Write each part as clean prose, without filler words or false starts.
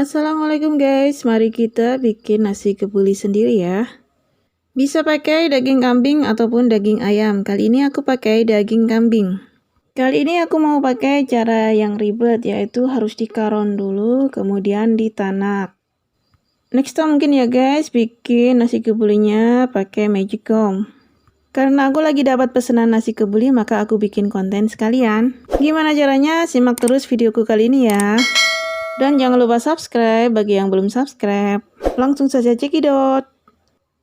Assalamualaikum guys, mari kita bikin nasi kebuli sendiri ya. Bisa pakai daging kambing ataupun daging ayam. Kali ini aku pakai daging kambing. Kali ini aku mau pakai cara yang ribet, yaitu harus dikaron dulu, kemudian ditanak. Next time mungkin ya guys, bikin nasi kebulinya pakai magicom. Karena aku lagi dapat pesanan nasi kebuli, maka aku bikin konten sekalian. Gimana caranya? Simak terus videoku kali ini ya. Dan jangan lupa subscribe bagi yang belum subscribe. Langsung saja cekidot.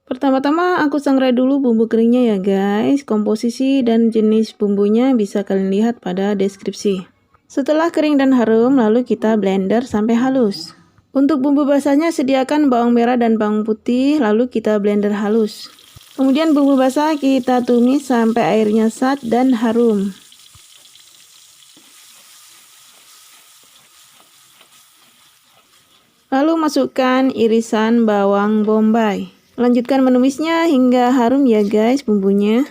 Pertama-tama aku sangrai dulu bumbu keringnya ya guys. Komposisi dan jenis bumbunya bisa kalian lihat pada deskripsi. Setelah kering dan harum, lalu kita blender sampai halus. Untuk bumbu basahnya sediakan bawang merah dan bawang putih, lalu kita blender halus. Kemudian bumbu basah kita tumis sampai airnya sat dan harum. Lalu masukkan irisan bawang bombay. Lanjutkan menumisnya hingga harum ya guys bumbunya.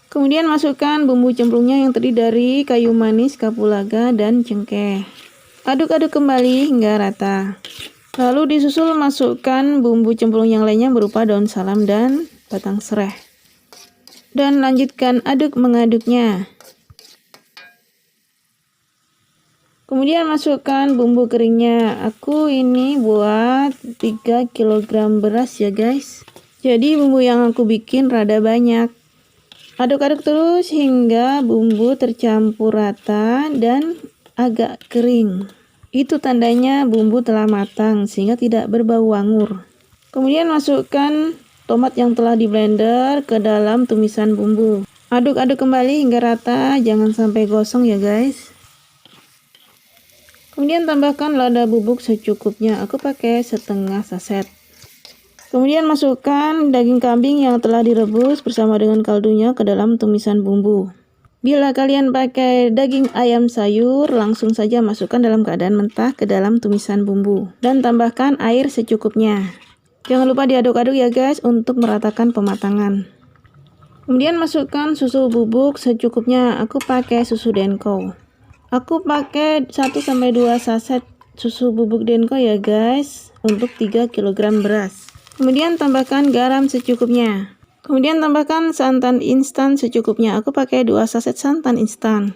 Kemudian masukkan bumbu cemplungnya yang terdiri dari kayu manis, kapulaga, dan cengkeh. Aduk-aduk kembali hingga rata. Lalu disusul masukkan bumbu cemplung yang lainnya berupa daun salam dan batang serai. Dan lanjutkan aduk mengaduknya. Kemudian masukkan bumbu keringnya. Aku ini buat 3 kg beras ya guys. Jadi bumbu yang aku bikin rada banyak. Aduk-aduk terus hingga bumbu tercampur rata dan agak kering. Itu tandanya bumbu telah matang sehingga tidak berbau anggur. Kemudian masukkan tomat yang telah di blender ke dalam tumisan bumbu. Aduk-aduk kembali hingga rata, jangan sampai gosong ya guys. Kemudian tambahkan lada bubuk secukupnya, aku pakai setengah saset. Kemudian masukkan daging kambing yang telah direbus bersama dengan kaldunya ke dalam tumisan bumbu. Bila kalian pakai daging ayam sayur, langsung saja masukkan dalam keadaan mentah ke dalam tumisan bumbu. Dan tambahkan air secukupnya. Jangan lupa diaduk-aduk ya guys untuk meratakan pematangan. Kemudian masukkan susu bubuk secukupnya, aku pakai susu denko. Aku pakai 1-2 saset susu bubuk denko ya guys untuk 3 kg beras. Kemudian tambahkan garam secukupnya. Kemudian tambahkan santan instan secukupnya. Aku pakai 2 saset santan instan.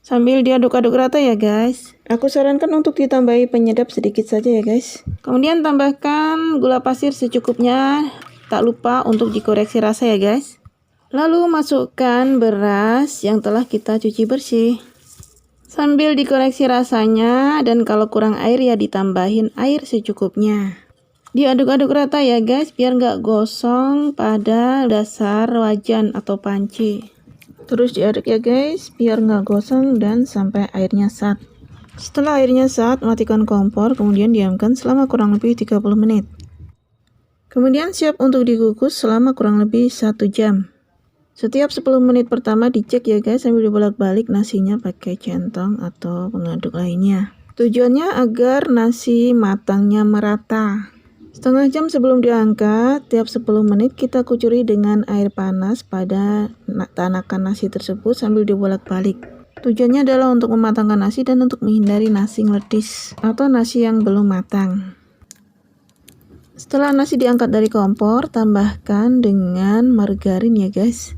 Sambil diaduk-aduk rata ya guys. Aku sarankan untuk ditambahi penyedap sedikit saja ya guys. Kemudian tambahkan gula pasir secukupnya. Tak lupa untuk dikoreksi rasa ya guys. Lalu masukkan beras yang telah kita cuci bersih. Sambil dikoreksi rasanya, dan kalau kurang air ya ditambahin air secukupnya. Diaduk-aduk rata ya guys, biar nggak gosong pada dasar wajan atau panci. Terus diaduk ya guys, biar nggak gosong dan sampai airnya sat. Setelah airnya sat, matikan kompor, kemudian diamkan selama kurang lebih 30 menit. Kemudian siap untuk dikukus selama kurang lebih 1 jam. Setiap 10 menit pertama dicek ya guys sambil dibolak-balik nasinya pakai centong atau pengaduk lainnya. Tujuannya agar nasi matangnya merata. Setengah jam sebelum diangkat, tiap 10 menit kita kucuri dengan air panas pada tanakan nasi tersebut sambil dibolak-balik. Tujuannya adalah untuk mematangkan nasi dan untuk menghindari nasi ngeledis atau nasi yang belum matang. Setelah nasi diangkat dari kompor, tambahkan dengan margarin ya guys.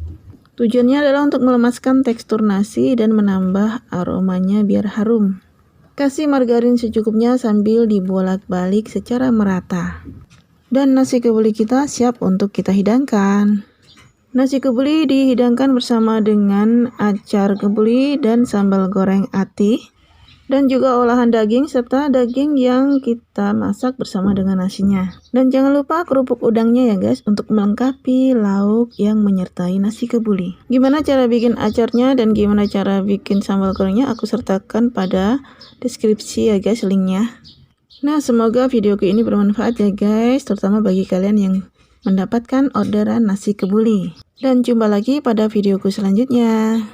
Tujuannya adalah untuk melemaskan tekstur nasi dan menambah aromanya biar harum. Kasih margarin secukupnya sambil dibolak-balik secara merata. Dan nasi kebuli kita siap untuk kita hidangkan. Nasi kebuli dihidangkan bersama dengan acar kebuli dan sambal goreng ati. Dan juga olahan daging serta daging yang kita masak bersama dengan nasinya. Dan jangan lupa kerupuk udangnya ya guys untuk melengkapi lauk yang menyertai nasi kebuli. Gimana cara bikin acarnya dan gimana cara bikin sambal gorengnya aku sertakan pada deskripsi ya guys linknya. Nah semoga videoku ini bermanfaat ya guys, terutama bagi kalian yang mendapatkan orderan nasi kebuli. Dan jumpa lagi pada videoku selanjutnya.